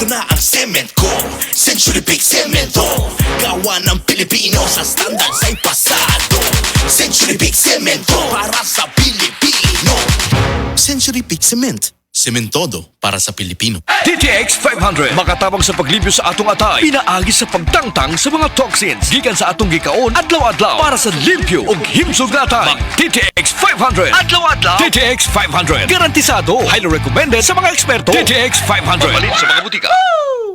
Ito na ang semento, Century Big Cemento. Gawa ng Pilipino sa standard sa'y pasado. Century Big Cemento para sa Pilipino. Century Big Cement, sementodo para sa Pilipino. DTX 500 makatabang sa paglimpyo sa atong atay, pinaagi sa pagtangtang sa mga toxins gikan sa atong gikaon adlaw-adlaw para sa limpyo ug himsog na atay. DTX 500 adlaw-adlaw. DTX 500 garantisado, highly recommended sa mga eksperto. DTX 500 mabalin sa mga butika.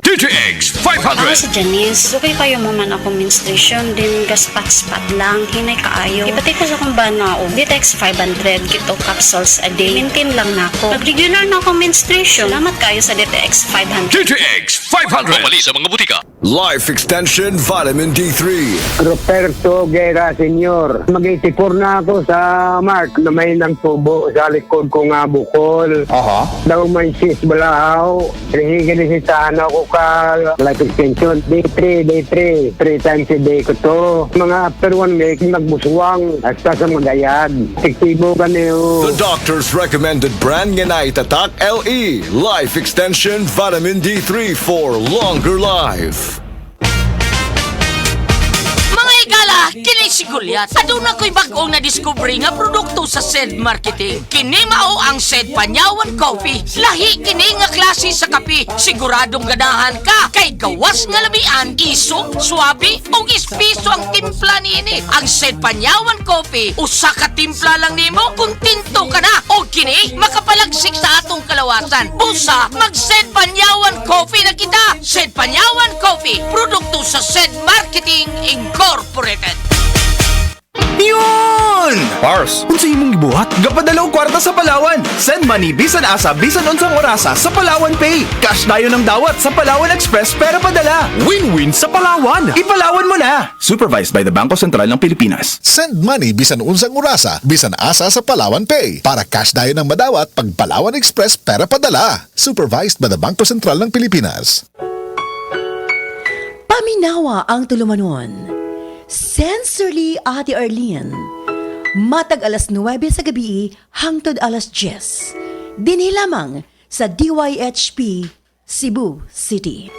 DTX 500. Ako si Janice. Okay kayo mo man ako menstruation din gaspat-spat lang. Hinay kaayo. Ipatay ko sa kong banao. DTX 500. Kito capsules a day. Maintain lang na ako. Pag-regular na ako menstruation. Salamat kayo sa DTX 500. DTX 500 mabali sa mga butika. Life Extension Vitamin D3. Roberto Guerra Senior. Mag-84 na ako sa Mark na may nang tubo sa likod ko nga bukol. Daw may sis balahaw. Hingin si sana ako ka life extension. Day 3. 3 times a day ko to. Mga after 1 week, nagbusuwang. Hasta sa magayad. Ektibo ka niyo. The doctor's recommended brand nga na itatak LE. Life Extension Vitamin D3 for longer life. Kala, kini si Goliath. Aduna ko'y bagong na-discovery nga produkto sa SED Marketing. Kini mao ang SED Panyawan Coffee. Lahi kini nga klase sa kape. Siguradong ganahan ka. Kay gawas nga labian, isok, swabe, o espiso ang timpla niini. Ang SED Panyawan Coffee, usa ka timpla lang nimo, kuntinto ka na. O kini, makapalagsik sa atong kalawasan. Busa, mag-SED Panyawan Coffee na kita. SED Panyawan Coffee, produkto sa SED Marketing Incorporated. Yun! Pars, unsa imong gibuhat? Gapadalaw kwarta sa Palawan. Send money bisan asa bisan unsang orasa sa Palawan Pay. Cash dayon ng dawat sa Palawan Express pero padala. Win-win sa Palawan. Ipalawan mo na. Supervised by the Bangko Sentral ng Pilipinas. Send money bisan unsang orasa, bisan asa sa Palawan Pay. Para cash dayon ng madawat pag Palawan Express pera padala. Supervised by the Bangko Sentral ng Pilipinas. Paminawa ang tulumanon. Sensorily Ate Arlene. Matag alas 9 sa gabi hangtod alas 10. Dinhi lamang sa DYHP Cebu City.